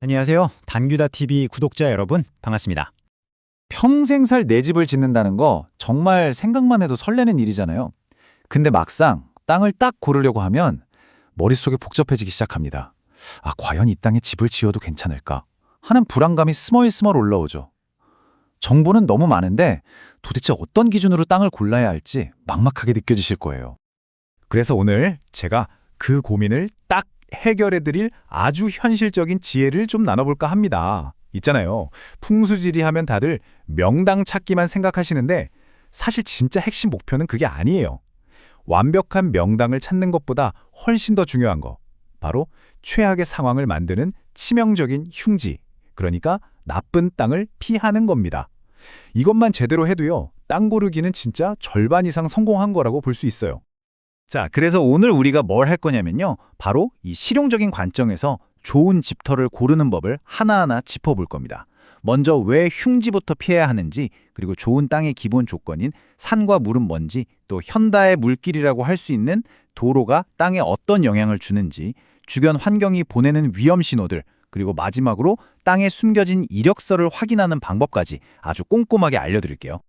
안녕하세요. 단규다TV 구독자 여러분, 반갑습니다. 평생 살 내 집을 짓는다는 거 정말 생각만 해도 설레는 일이잖아요. 근데 막상 땅을 딱 고르려고 하면 머릿속이 복잡해지기 시작합니다. 과연 이 땅에 집을 지어도 괜찮을까? 하는 불안감이 스멀스멀 올라오죠. 정보는 너무 많은데 도대체 어떤 기준으로 땅을 골라야 할지 막막하게 느껴지실 거예요. 그래서 오늘 제가 그 고민을 딱 해결해드릴 아주 현실적인 지혜를 좀 나눠볼까 합니다. 있잖아요. 풍수지리 하면 다들 명당 찾기만 생각하시는데 사실 진짜 핵심 목표는 그게 아니에요. 완벽한 명당을 찾는 것보다 훨씬 더 중요한 거. 바로 최악의 상황을 만드는 치명적인 흉지. 그러니까 나쁜 땅을 피하는 겁니다. 이것만 제대로 해도요, 땅 고르기는 진짜 절반 이상 성공한 거라고 볼 수 있어요. 자, 그래서 오늘 우리가 뭘 할 거냐면요. 바로 이 실용적인 관점에서 좋은 집터를 고르는 법을 하나하나 짚어볼 겁니다. 먼저 왜 흉지부터 피해야 하는지, 그리고 좋은 땅의 기본 조건인 산과 물은 뭔지, 또 현다의 물길이라고 할 수 있는 도로가 땅에 어떤 영향을 주는지, 주변 환경이 보내는 위험 신호들, 그리고 마지막으로 땅에 숨겨진 이력서를 확인하는 방법까지 아주 꼼꼼하게 알려드릴게요.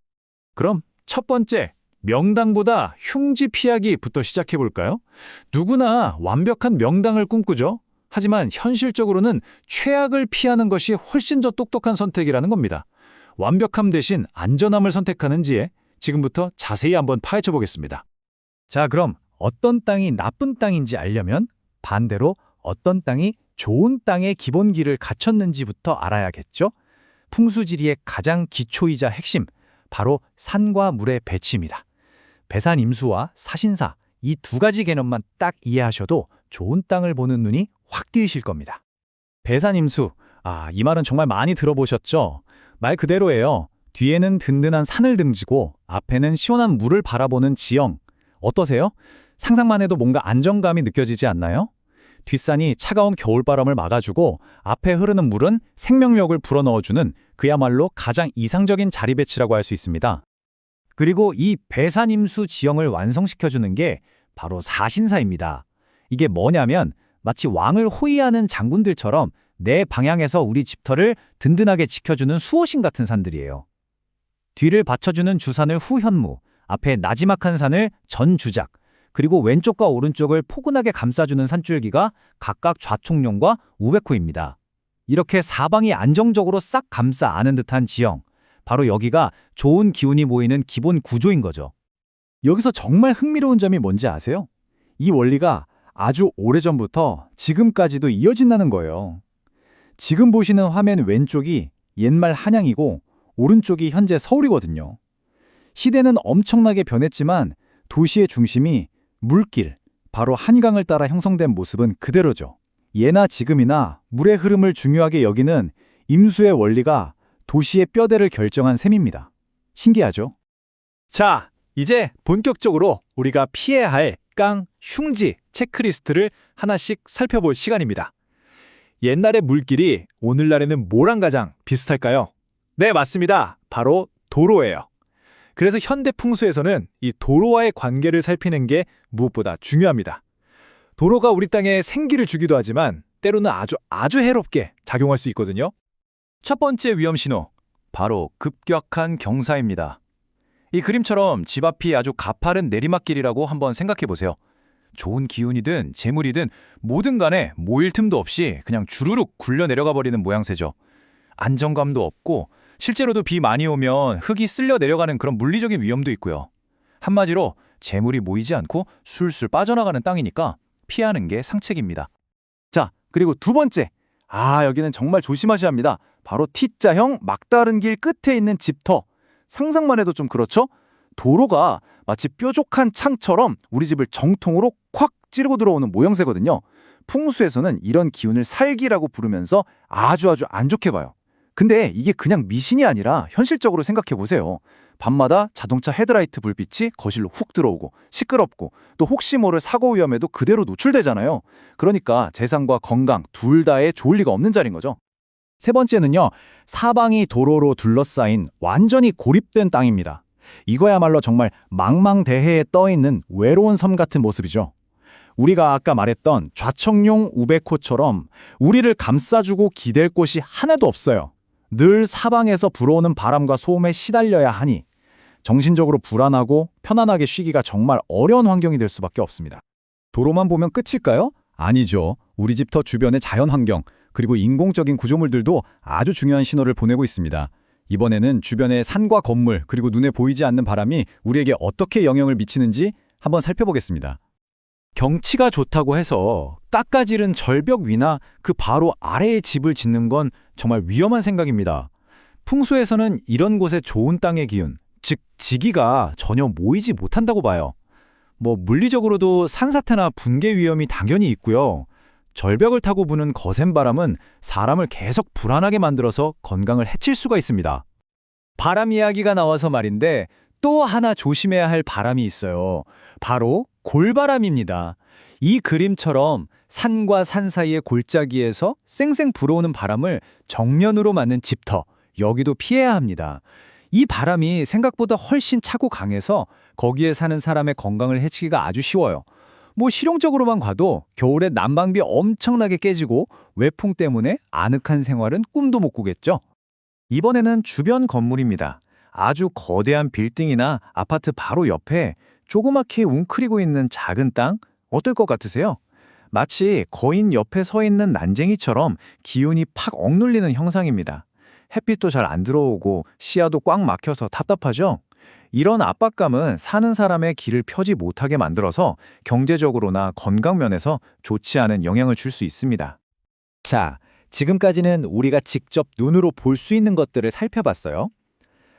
그럼 첫 번째, 명당보다 흉지 피하기부터 시작해볼까요? 누구나 완벽한 명당을 꿈꾸죠. 하지만 현실적으로는 최악을 피하는 것이 훨씬 더 똑똑한 선택이라는 겁니다. 완벽함 대신 안전함을 선택하는 지혜, 지금부터 자세히 한번 파헤쳐 보겠습니다. 자, 그럼 어떤 땅이 나쁜 땅인지 알려면 반대로 어떤 땅이 좋은 땅의 기본기를 갖췄는지부터 알아야겠죠? 풍수지리의 가장 기초이자 핵심, 바로 산과 물의 배치입니다. 배산임수와 사신사, 이 두 가지 개념만 딱 이해하셔도 좋은 땅을 보는 눈이 확 뜨이실 겁니다. 배산임수, 이 말은 정말 많이 들어보셨죠? 말 그대로예요. 뒤에는 든든한 산을 등지고 앞에는 시원한 물을 바라보는 지형. 어떠세요? 상상만 해도 뭔가 안정감이 느껴지지 않나요? 뒷산이 차가운 겨울바람을 막아주고 앞에 흐르는 물은 생명력을 불어넣어주는 그야말로 가장 이상적인 자리 배치라고 할 수 있습니다. 그리고 이 배산임수 지형을 완성시켜주는 게 바로 사신사입니다. 이게 뭐냐면 마치 왕을 호위하는 장군들처럼 내 방향에서 우리 집터를 든든하게 지켜주는 수호신 같은 산들이에요. 뒤를 받쳐주는 주산을 후현무, 앞에 나지막한 산을 전주작, 그리고 왼쪽과 오른쪽을 포근하게 감싸주는 산줄기가 각각 좌총룡과 우베코입니다. 이렇게 사방이 안정적으로 싹 감싸 안은 듯한 지형, 바로 여기가 좋은 기운이 모이는 기본 구조인 거죠. 여기서 정말 흥미로운 점이 뭔지 아세요? 이 원리가 아주 오래전부터 지금까지도 이어진다는 거예요. 지금 보시는 화면 왼쪽이 옛말 한양이고 오른쪽이 현재 서울이거든요. 시대는 엄청나게 변했지만 도시의 중심이 물길, 바로 한강을 따라 형성된 모습은 그대로죠. 예나 지금이나 물의 흐름을 중요하게 여기는 임수의 원리가 도시의 뼈대를 결정한 셈입니다. 신기하죠? 자, 이제 본격적으로 우리가 피해야 할 깡, 흉지 체크리스트를 하나씩 살펴볼 시간입니다. 옛날의 물길이 오늘날에는 뭐랑 가장 비슷할까요? 네, 맞습니다. 바로 도로예요. 그래서 현대 풍수에서는 이 도로와의 관계를 살피는 게 무엇보다 중요합니다. 도로가 우리 땅에 생기를 주기도 하지만 때로는 아주 해롭게 작용할 수 있거든요. 첫 번째 위험 신호, 바로 급격한 경사입니다. 이 그림처럼 집 앞이 아주 가파른 내리막길이라고 한번 생각해 보세요. 좋은 기운이든 재물이든 뭐든 간에 모일 틈도 없이 그냥 주르륵 굴려 내려가 버리는 모양새죠. 안정감도 없고 실제로도 비 많이 오면 흙이 쓸려 내려가는 그런 물리적인 위험도 있고요. 한마디로 재물이 모이지 않고 술술 빠져나가는 땅이니까 피하는 게 상책입니다. 자, 그리고 두 번째. 여기는 정말 조심하셔야 합니다. 바로 T자형 막다른 길 끝에 있는 집터. 상상만 해도 좀 그렇죠? 도로가 마치 뾰족한 창처럼 우리 집을 정통으로 콱 찌르고 들어오는 모양새거든요. 풍수에서는 이런 기운을 살기라고 부르면서 아주 안 좋게 봐요. 근데 이게 그냥 미신이 아니라 현실적으로 생각해 보세요. 밤마다 자동차 헤드라이트 불빛이 거실로 훅 들어오고 시끄럽고 또 혹시 모를 사고 위험에도 그대로 노출되잖아요. 그러니까 재산과 건강 둘 다에 좋을 리가 없는 자리인 거죠. 세 번째는요, 사방이 도로로 둘러싸인 완전히 고립된 땅입니다. 이거야말로 정말 망망대해에 떠있는 외로운 섬 같은 모습이죠. 우리가 아까 말했던 좌청룡 우베코처럼 우리를 감싸주고 기댈 곳이 하나도 없어요. 늘 사방에서 불어오는 바람과 소음에 시달려야 하니 정신적으로 불안하고 편안하게 쉬기가 정말 어려운 환경이 될 수밖에 없습니다. 도로만 보면 끝일까요? 아니죠. 우리 집터 주변의 자연 환경, 그리고 인공적인 구조물들도 아주 중요한 신호를 보내고 있습니다. 이번에는 주변의 산과 건물, 그리고 눈에 보이지 않는 바람이 우리에게 어떻게 영향을 미치는지 한번 살펴보겠습니다. 경치가 좋다고 해서 깎아지른 절벽 위나 그 바로 아래에 집을 짓는 건 정말 위험한 생각입니다. 풍수에서는 이런 곳에 좋은 땅의 기운, 즉 지기가 전혀 모이지 못한다고 봐요. 물리적으로도 산사태나 붕괴 위험이 당연히 있고요. 절벽을 타고 부는 거센 바람은 사람을 계속 불안하게 만들어서 건강을 해칠 수가 있습니다. 바람 이야기가 나와서 말인데 또 하나 조심해야 할 바람이 있어요. 바로 골바람입니다. 이 그림처럼 산과 산 사이의 골짜기에서 쌩쌩 불어오는 바람을 정면으로 맞는 집터, 여기도 피해야 합니다. 이 바람이 생각보다 훨씬 차고 강해서 거기에 사는 사람의 건강을 해치기가 아주 쉬워요. 실용적으로만 봐도 겨울에 난방비 엄청나게 깨지고 외풍 때문에 아늑한 생활은 꿈도 못 꾸겠죠. 이번에는 주변 건물입니다. 아주 거대한 빌딩이나 아파트 바로 옆에 조그맣게 웅크리고 있는 작은 땅, 어떨 것 같으세요? 마치 거인 옆에 서 있는 난쟁이처럼 기운이 팍 억눌리는 형상입니다. 햇빛도 잘 안 들어오고 시야도 꽉 막혀서 답답하죠? 이런 압박감은 사는 사람의 길을 펴지 못하게 만들어서 경제적으로나 건강 면에서 좋지 않은 영향을 줄 수 있습니다. 자, 지금까지는 우리가 직접 눈으로 볼 수 있는 것들을 살펴봤어요.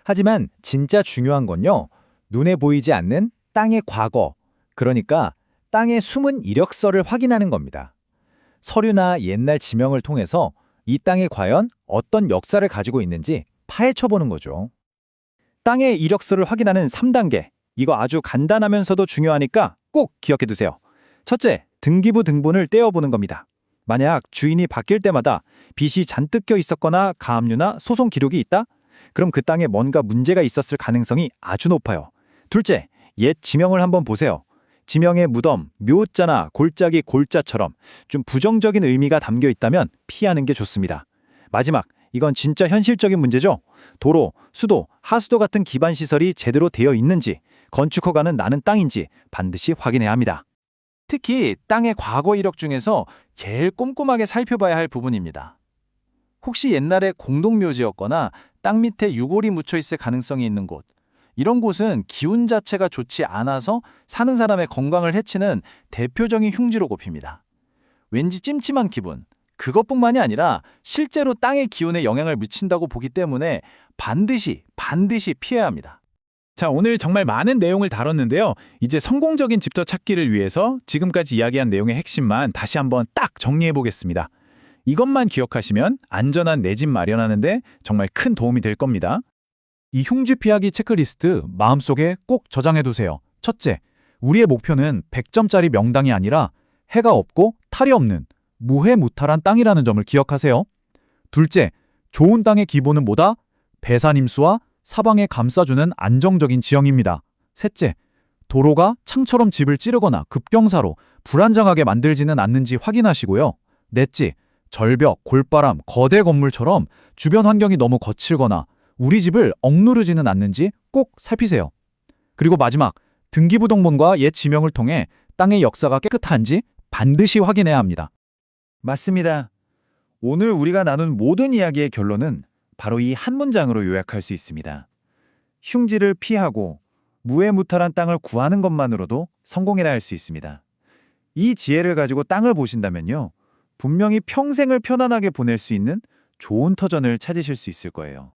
하지만 진짜 중요한 건요, 눈에 보이지 않는 땅의 과거, 그러니까 땅의 숨은 이력서를 확인하는 겁니다. 서류나 옛날 지명을 통해서 이 땅이 과연 어떤 역사를 가지고 있는지 파헤쳐보는 거죠. 땅의 이력서를 확인하는 3단계, 이거 아주 간단하면서도 중요하니까 꼭 기억해두세요. 첫째, 등기부 등본을 떼어보는 겁니다. 만약 주인이 바뀔 때마다 빚이 잔뜩 껴 있었거나 가압류나 소송 기록이 있다? 그럼 그 땅에 뭔가 문제가 있었을 가능성이 아주 높아요. 둘째, 옛 지명을 한번 보세요. 지명의 무덤, 묘자나 골짜기 골자처럼 좀 부정적인 의미가 담겨 있다면 피하는 게 좋습니다. 마지막, 이건 진짜 현실적인 문제죠. 도로, 수도, 하수도 같은 기반 시설이 제대로 되어 있는지, 건축허가는 나는 땅인지 반드시 확인해야 합니다. 특히 땅의 과거 이력 중에서 제일 꼼꼼하게 살펴봐야 할 부분입니다. 혹시 옛날에 공동묘지였거나 땅 밑에 유골이 묻혀 있을 가능성이 있는 곳, 이런 곳은 기운 자체가 좋지 않아서 사는 사람의 건강을 해치는 대표적인 흉지로 꼽힙니다. 왠지 찜찜한 기분, 그것뿐만이 아니라 실제로 땅의 기운에 영향을 미친다고 보기 때문에 반드시 피해야 합니다. 자, 오늘 정말 많은 내용을 다뤘는데요. 이제 성공적인 집터 찾기를 위해서 지금까지 이야기한 내용의 핵심만 다시 한번 딱 정리해 보겠습니다. 이것만 기억하시면 안전한 내 집 마련하는데 정말 큰 도움이 될 겁니다. 이 흉지 피하기 체크리스트 마음속에 꼭 저장해 두세요. 첫째, 우리의 목표는 100점짜리 명당이 아니라 해가 없고 탈이 없는 무해무탈한 땅이라는 점을 기억하세요. 둘째, 좋은 땅의 기본은 뭐다? 배산임수와 사방에 감싸주는 안정적인 지형입니다. 셋째, 도로가 창처럼 집을 찌르거나 급경사로 불안정하게 만들지는 않는지 확인하시고요. 넷째, 절벽, 골바람, 거대 건물처럼 주변 환경이 너무 거칠거나 우리 집을 억누르지는 않는지 꼭 살피세요. 그리고 마지막, 등기부 등본과 옛 지명을 통해 땅의 역사가 깨끗한지 반드시 확인해야 합니다. 맞습니다. 오늘 우리가 나눈 모든 이야기의 결론은 바로 이 한 문장으로 요약할 수 있습니다. 흉지를 피하고 무해무탈한 땅을 구하는 것만으로도 성공이라 할 수 있습니다. 이 지혜를 가지고 땅을 보신다면요, 분명히 평생을 편안하게 보낼 수 있는 좋은 터전을 찾으실 수 있을 거예요.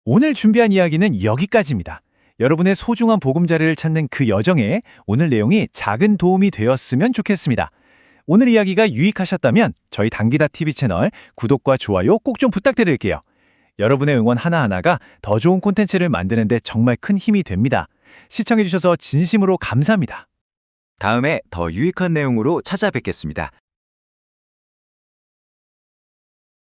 오늘 준비한 이야기는 여기까지입니다. 여러분의 소중한 보금자리를 찾는 그 여정에 오늘 내용이 작은 도움이 되었으면 좋겠습니다. 오늘 이야기가 유익하셨다면 저희 당기다TV 채널 구독과 좋아요 꼭 좀 부탁드릴게요. 여러분의 응원 하나하나가 더 좋은 콘텐츠를 만드는 데 정말 큰 힘이 됩니다. 시청해주셔서 진심으로 감사합니다. 다음에 더 유익한 내용으로 찾아뵙겠습니다.